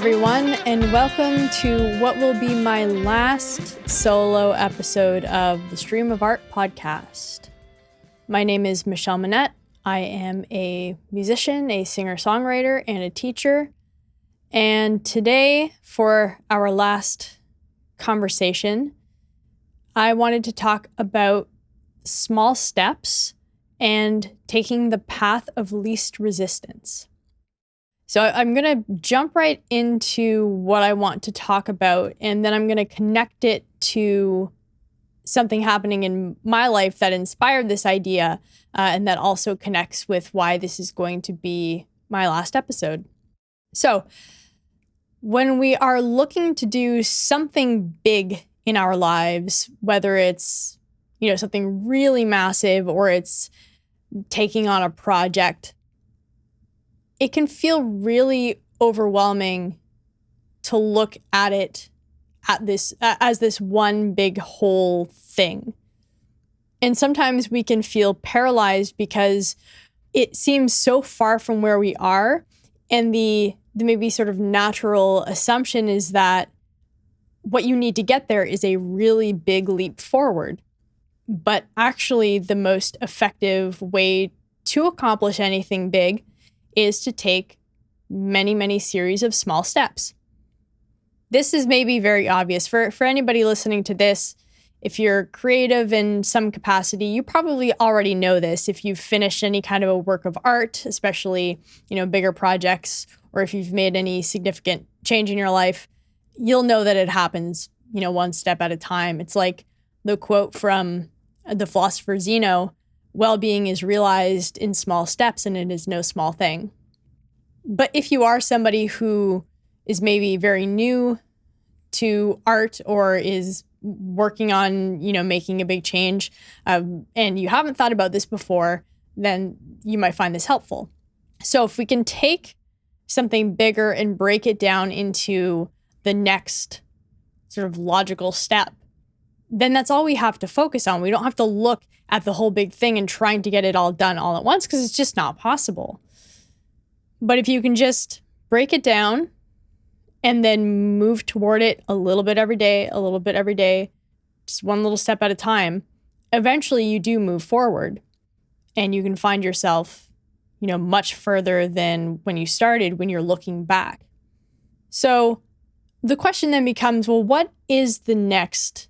everyone, and welcome to what will be my last solo episode of the Stream of Art podcast. My name is Michelle Monette. I am a musician, a singer-songwriter, and a teacher. And today, for our last conversation, I wanted to talk about small steps and taking the path of least resistance. So I'm going to jump right into what I want to talk about, and then I'm going to connect it to something happening in my life that inspired this idea, and that also connects with why this is going to be my last episode. So when we are looking to do something big in our lives, whether it's, something really massive or it's taking on a project, it can feel really overwhelming to look at it as this one big whole thing. And sometimes we can feel paralyzed because it seems so far from where we are. And the maybe sort of natural assumption is that what you need to get there is a really big leap forward. But actually, the most effective way to accomplish anything big is to take many, many series of small steps. This is maybe very obvious for anybody listening to this. If you're creative in some capacity, you probably already know this. If you've finished any kind of a work of art, especially, bigger projects, or if you've made any significant change in your life, you'll know that it happens, one step at a time. It's like the quote from the philosopher Zeno: well-being is realized in small steps, and it is no small thing. But if you are somebody who is maybe very new to art or is working on, making a big change, and you haven't thought about this before, then you might find this helpful. So if we can take something bigger and break it down into the next sort of logical step, then that's all we have to focus on. We don't have to look at the whole big thing and trying to get it all done all at once, because it's just not possible. But if you can just break it down and then move toward it a little bit every day, just one little step at a time, eventually you do move forward and you can find yourself, much further than when you started when you're looking back. So the question then becomes, well, what is the next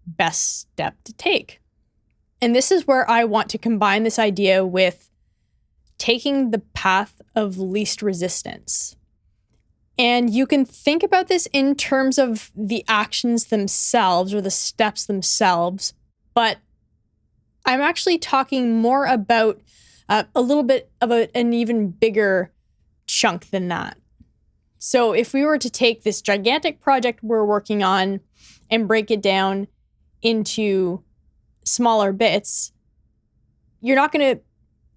best step to take? And this is where I want to combine this idea with taking the path of least resistance. And you can think about this in terms of the actions themselves or the steps themselves, but I'm actually talking more about a little bit of an even bigger chunk than that. So if we were to take this gigantic project we're working on and break it down into smaller bits, you're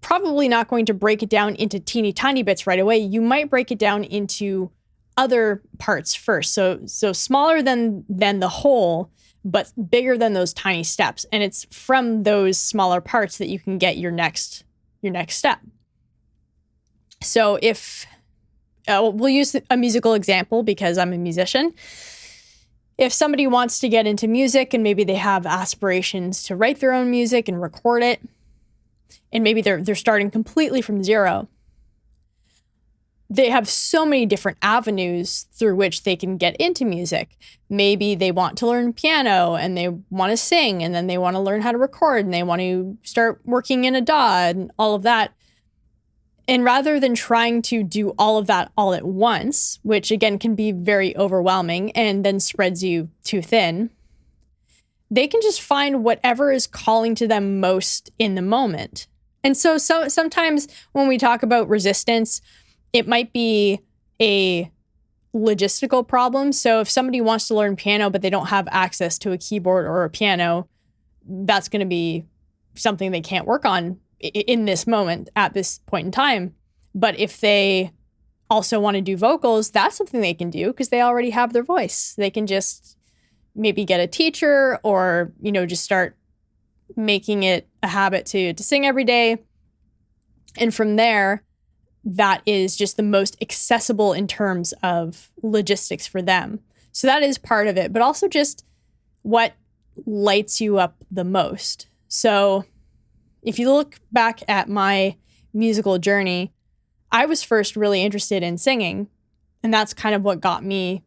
probably not going to break it down into teeny tiny bits right away. You might break it down into other parts first. So smaller than the whole, but bigger than those tiny steps. And it's from those smaller parts that you can get your next step. So if we'll use a musical example because I'm a musician. If somebody wants to get into music and maybe they have aspirations to write their own music and record it, and maybe they're starting completely from zero, they have so many different avenues through which they can get into music. Maybe they want to learn piano and they want to sing, and then they want to learn how to record and they want to start working in a DAW and all of that. And rather than trying to do all of that all at once, which again can be very overwhelming and then spreads you too thin, they can just find whatever is calling to them most in the moment. And so sometimes when we talk about resistance, it might be a logistical problem. So if somebody wants to learn piano, but they don't have access to a keyboard or a piano, that's going to be something they can't work on in this moment at this point in time. But if they also want to do vocals, that's something they can do because they already have their voice. They can just maybe get a teacher or, just start making it a habit to sing every day. And from there, that is just the most accessible in terms of logistics for them. So that is part of it, but also just what lights you up the most. So if you look back at my musical journey, I was first really interested in singing, and that's kind of what got me,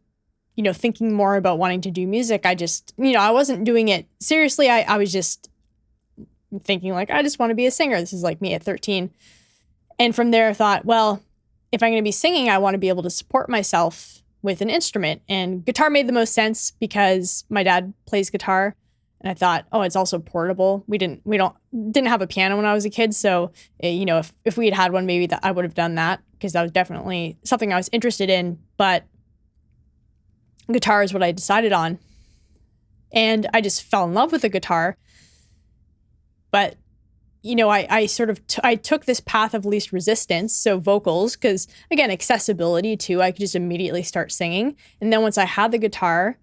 thinking more about wanting to do music. I just, I wasn't doing it seriously. I was just thinking like, I just want to be a singer. This is like me at 13. And from there I thought, well, if I'm going to be singing, I want to be able to support myself with an instrument. And guitar made the most sense because my dad plays guitar. And I thought, oh, it's also portable. We didn't have a piano when I was a kid. So, if we had one, maybe I would have done that, because that was definitely something I was interested in. But guitar is what I decided on. And I just fell in love with the guitar. But, I took this path of least resistance. So vocals, because again, accessibility too, I could just immediately start singing. And then once I had the guitar,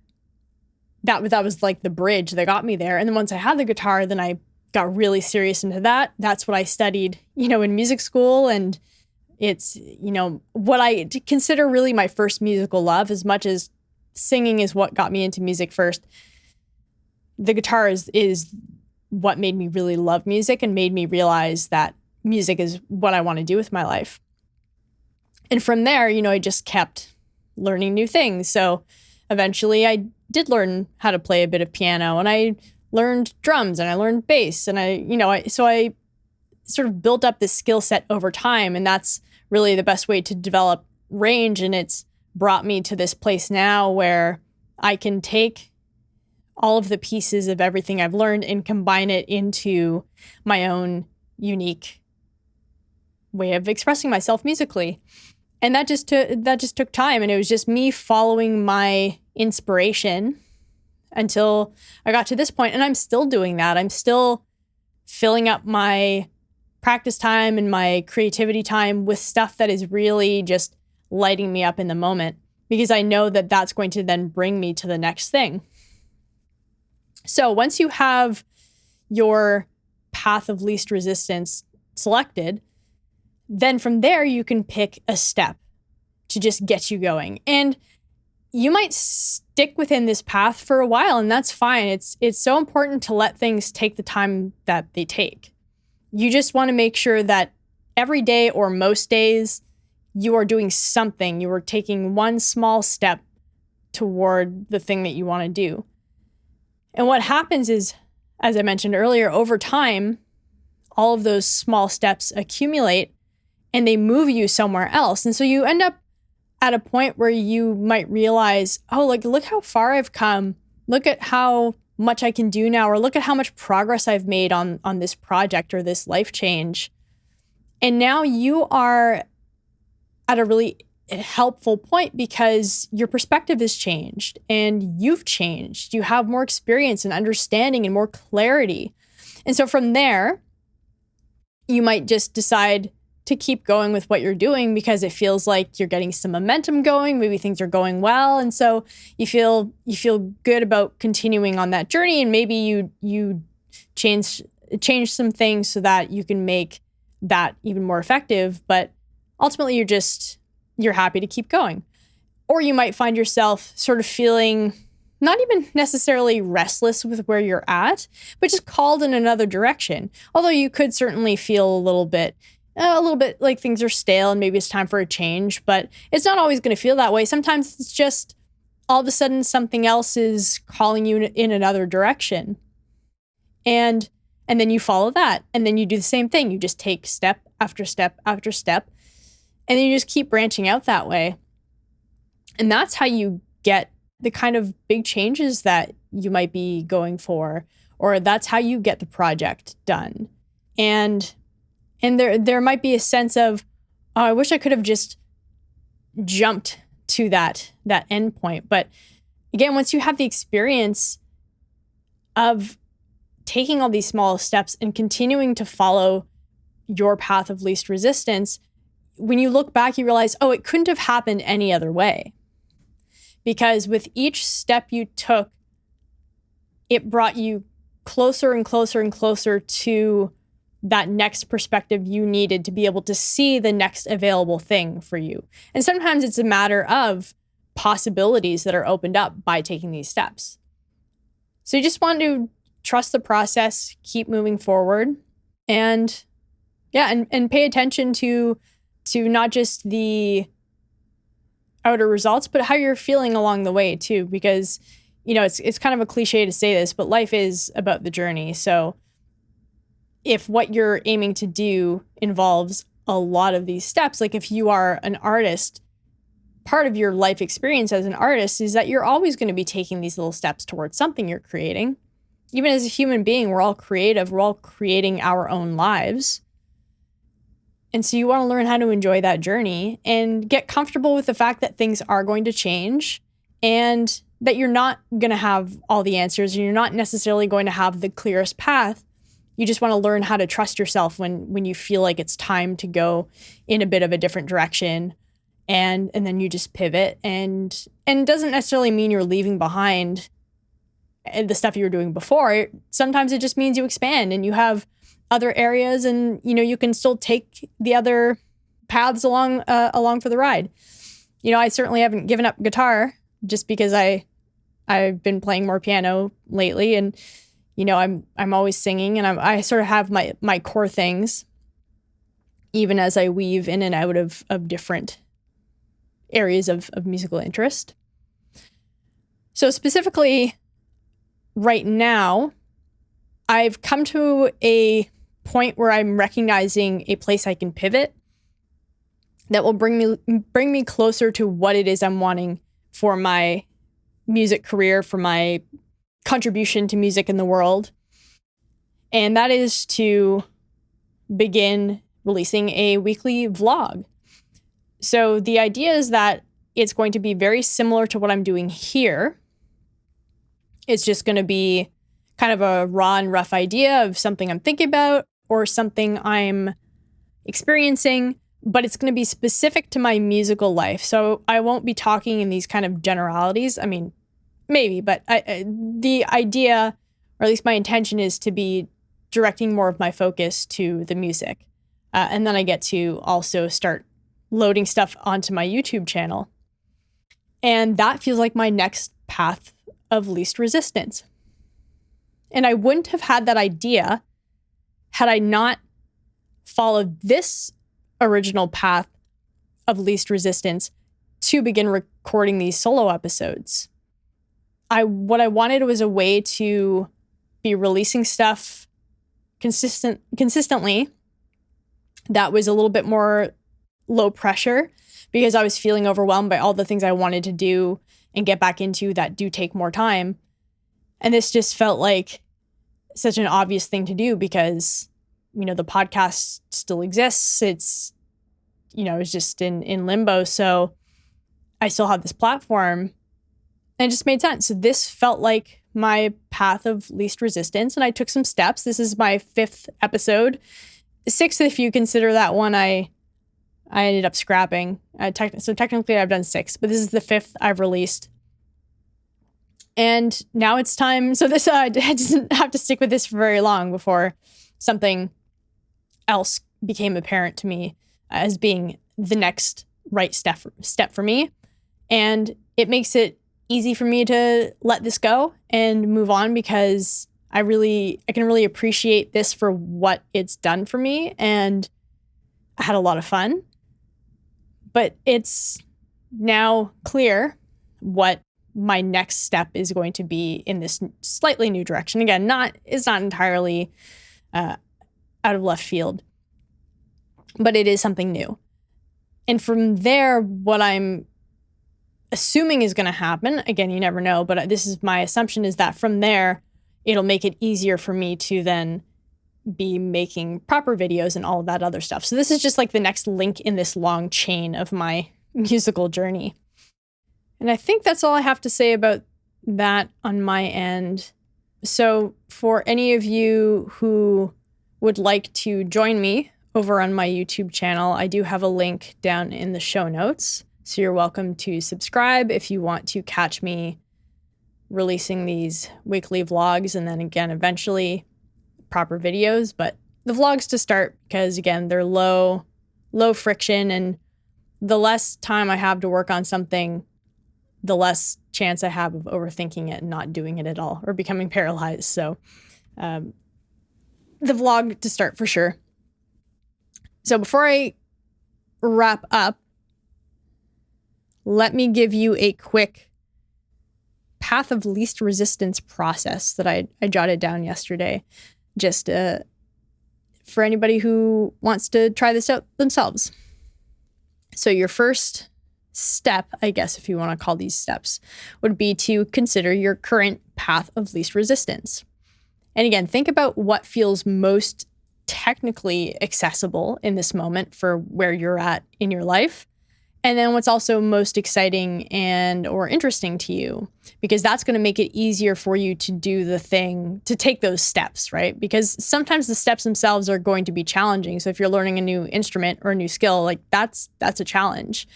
that was like the bridge that got me there. And then once I had the guitar, then I got really serious into that. That's what I studied, in music school. And it's, what I consider really my first musical love, as much as singing is what got me into music first. The guitar is what made me really love music and made me realize that music is what I want to do with my life. And from there, I just kept learning new things. So eventually I did learn how to play a bit of piano, and I learned drums, and I learned bass, and I sort of built up this skill set over time, and that's really the best way to develop range. And it's brought me to this place now where I can take all of the pieces of everything I've learned and combine it into my own unique way of expressing myself musically. And that just took time, and it was just me following my inspiration until I got to this point. And I'm still doing that. I'm still filling up my practice time and my creativity time with stuff that is really just lighting me up in the moment, because I know that that's going to then bring me to the next thing. So once you have your path of least resistance selected, then from there you can pick a step to just get you going. And you might stick within this path for a while, and that's fine. It's so important to let things take the time that they take. You just want to make sure that every day, or most days, you are doing something. You are taking one small step toward the thing that you want to do. And what happens is, as I mentioned earlier, over time, all of those small steps accumulate and they move you somewhere else. And so you end up at a point where you might realize, oh, like, look how far I've come. Look at how much I can do now, or look at how much progress I've made on this project or this life change. And now you are at a really helpful point, because your perspective has changed and you've changed. You have more experience and understanding and more clarity. And so from there, you might just decide to keep going with what you're doing because it feels like you're getting some momentum going. Maybe things are going well. And so you feel good about continuing on that journey. And maybe you change some things so that you can make that even more effective. But ultimately, you're happy to keep going. Or you might find yourself sort of feeling not even necessarily restless with where you're at, but just called in another direction. Although you could certainly feel a little bit like things are stale and maybe it's time for a change, but it's not always going to feel that way. Sometimes it's just all of a sudden something else is calling you in another direction. And then you follow that, and then you do the same thing. You just take step after step after step. And then you just keep branching out that way. And that's how you get the kind of big changes that you might be going for, or that's how you get the project done. And there might be a sense of, oh, I wish I could have just jumped to that end point. But again, once you have the experience of taking all these small steps and continuing to follow your path of least resistance, when you look back, you realize, oh, it couldn't have happened any other way. Because with each step you took, it brought you closer and closer and closer to that next perspective you needed to be able to see the next available thing for you. And sometimes it's a matter of possibilities that are opened up by taking these steps. So you just want to trust the process, keep moving forward, and pay attention to not just the outer results, but how you're feeling along the way too, because it's kind of a cliche to say this, but life is about the journey. So if what you're aiming to do involves a lot of these steps, like if you are an artist, part of your life experience as an artist is that you're always going to be taking these little steps towards something you're creating. Even as a human being, we're all creative. We're all creating our own lives. And so you want to learn how to enjoy that journey and get comfortable with the fact that things are going to change and that you're not going to have all the answers and you're not necessarily going to have the clearest path. You just want to learn how to trust yourself when you feel like it's time to go in a bit of a different direction. And then you just pivot, and it doesn't necessarily mean you're leaving behind the stuff you were doing before. Sometimes it just means you expand and you have other areas, and you can still take the other paths along for the ride. I certainly haven't given up guitar just because I've been playing more piano lately, and I'm always singing, and I sort of have my core things, even as I weave in and out of different areas of musical interest. So specifically right now, I've come to a point where I'm recognizing a place I can pivot that will bring me closer to what it is I'm wanting for my music career, for my contribution to music in the world. And that is to begin releasing a weekly vlog. So the idea is that it's going to be very similar to what I'm doing here. It's just going to be kind of a raw and rough idea of something I'm thinking about or something I'm experiencing, but it's going to be specific to my musical life. So I won't be talking in these kind of generalities. I mean, maybe, but the idea, or at least my intention, is to be directing more of my focus to the music. And then I get to also start loading stuff onto my YouTube channel. And that feels like my next path of least resistance. And I wouldn't have had that idea had I not followed this original path of least resistance to begin recording these solo episodes. What I wanted was a way to be releasing stuff consistently that was a little bit more low pressure, because I was feeling overwhelmed by all the things I wanted to do and get back into that do take more time. And this just felt like such an obvious thing to do because, the podcast still exists. It's, it's just in limbo. So I still have this platform, and it just made sense. So this felt like my path of least resistance, and I took some steps. This is my 5th episode. 6th, if you consider that one I ended up scrapping. So technically I've done 6, but this is the 5th I've released. And now it's time. So this, I didn't have to stick with this for very long before something else became apparent to me as being the next right step for me. And it makes it easy for me to let this go and move on, because I can really appreciate this for what it's done for me. And I had a lot of fun. But it's now clear what my next step is going to be in this slightly new direction. Again, it's not entirely out of left field, but it is something new. And from there, what I'm assuming is going to happen, again, you never know, but this is my assumption, is that from there, it'll make it easier for me to then be making proper videos and all of that other stuff. So this is just like the next link in this long chain of my musical journey. And I think that's all I have to say about that on my end. So for any of you who would like to join me over on my YouTube channel, I do have a link down in the show notes. So you're welcome to subscribe if you want to catch me releasing these weekly vlogs, and then again, eventually proper videos. But the vlogs to start because, again, they're low friction, and the less time I have to work on something, the less chance I have of overthinking it and not doing it at all or becoming paralyzed. So the vlog to start for sure. So before I wrap up, let me give you a quick path of least resistance process that I jotted down yesterday, just for anybody who wants to try this out themselves. So your first step, I guess, if you want to call these steps, would be to consider your current path of least resistance. And again, think about what feels most technically accessible in this moment for where you're at in your life. And then what's also most exciting and or interesting to you, because that's going to make it easier for you to do the thing, to take those steps, right? Because sometimes the steps themselves are going to be challenging. So if you're learning a new instrument or a new skill, like that's a challenge.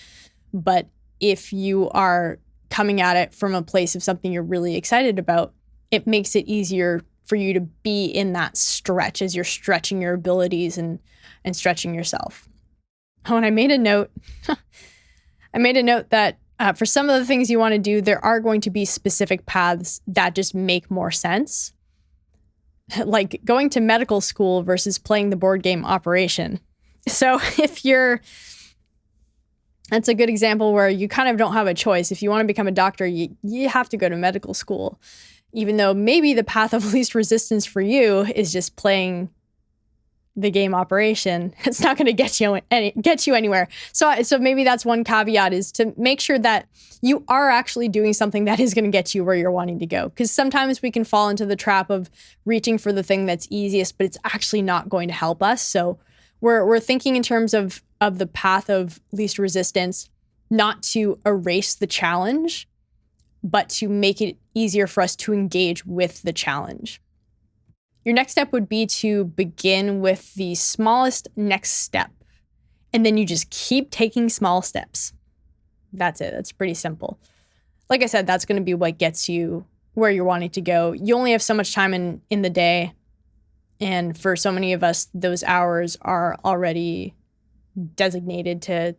But if you are coming at it from a place of something you're really excited about, it makes it easier for you to be in that stretch as you're stretching your abilities and stretching yourself. Oh, and I made a note. I made a note that for some of the things you want to do, there are going to be specific paths that just make more sense. Like going to medical school versus playing the board game Operation. So that's a good example where you kind of don't have a choice. If you want to become a doctor, you have to go to medical school, even though maybe the path of least resistance for you is just playing the game Operation. It's not going to get you anywhere. So maybe that's one caveat, is to make sure that you are actually doing something that is going to get you where you're wanting to go. Because sometimes we can fall into the trap of reaching for the thing that's easiest, but it's actually not going to help us. So we're thinking in terms of the path of least resistance, not to erase the challenge, but to make it easier for us to engage with the challenge. Your next step would be to begin with the smallest next step. And then you just keep taking small steps. That's it. That's pretty simple. Like I said, that's going to be what gets you where you're wanting to go. You only have so much time in the day. And for so many of us, those hours are already designated to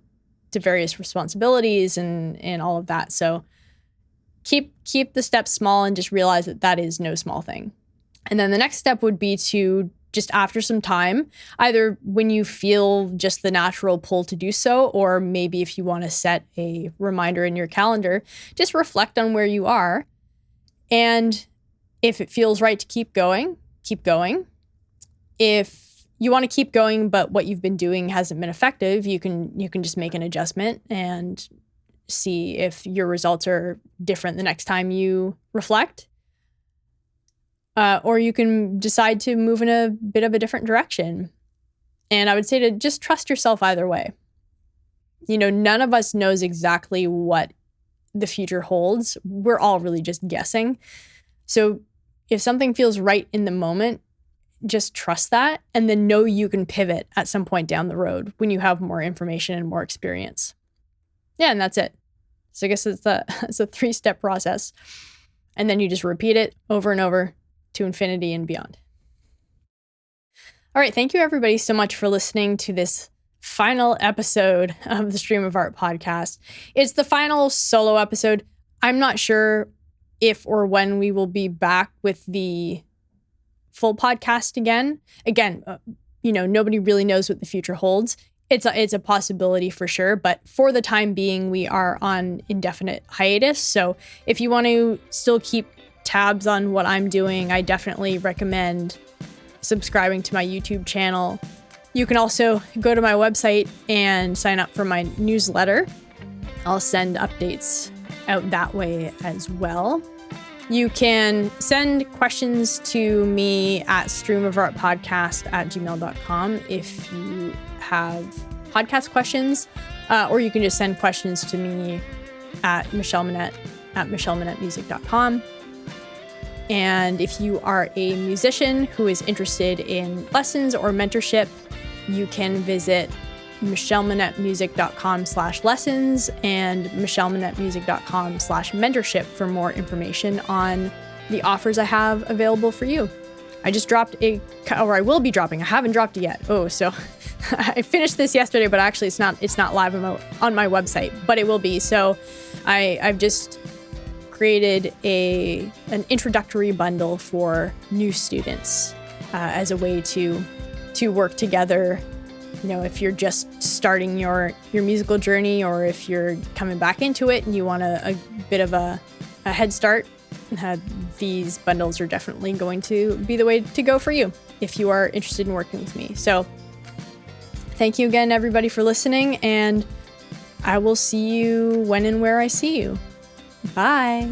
various responsibilities and all of that. So keep the steps small and just realize that is no small thing. And then the next step would be to just after some time, either when you feel just the natural pull to do so, or maybe if you want to set a reminder in your calendar, just reflect on where you are. And if it feels right to keep going, keep going. If you want to keep going, but what you've been doing hasn't been effective, you can just make an adjustment and see if your results are different the next time you reflect. Or you can decide to move in a bit of a different direction. And I would say to just trust yourself either way. None of us knows exactly what the future holds. We're all really just guessing. So if something feels right in the moment, just trust that, and then know you can pivot at some point down the road when you have more information and more experience. Yeah, and that's it. So I guess it's a 3-step process. And then you just repeat it over and over to infinity and beyond. All right, thank you everybody so much for listening to this final episode of the Stream of Art podcast. It's the final solo episode. I'm not sure if or when we will be back with the full podcast again. Again, nobody really knows what the future holds. It's a possibility for sure, but for the time being, we are on indefinite hiatus. So if you want to still keep tabs on what I'm doing, I definitely recommend subscribing to my YouTube channel. You can also go to my website and sign up for my newsletter. I'll send updates out that way as well. You can send questions to me at streamofartpodcast@gmail.com if you have podcast questions, or you can just send questions to me at Monette at michellemonettemusic.com. And if you are a musician who is interested in lessons or mentorship, you can visit michellemonettemusic.com/lessons and michellemonettemusic.com/mentorship for more information on the offers I have available for you. I just dropped I will be dropping. I haven't dropped it yet. Oh, so I finished this yesterday, but actually it's not live on my website, but it will be. So I've just created an introductory bundle for new students as a way to work together. You know, if you're just starting your musical journey, or if you're coming back into it and you want a bit of a head start, these bundles are definitely going to be the way to go for you if you are interested in working with me. So thank you again, everybody, for listening, and I will see you when and where I see you. Bye.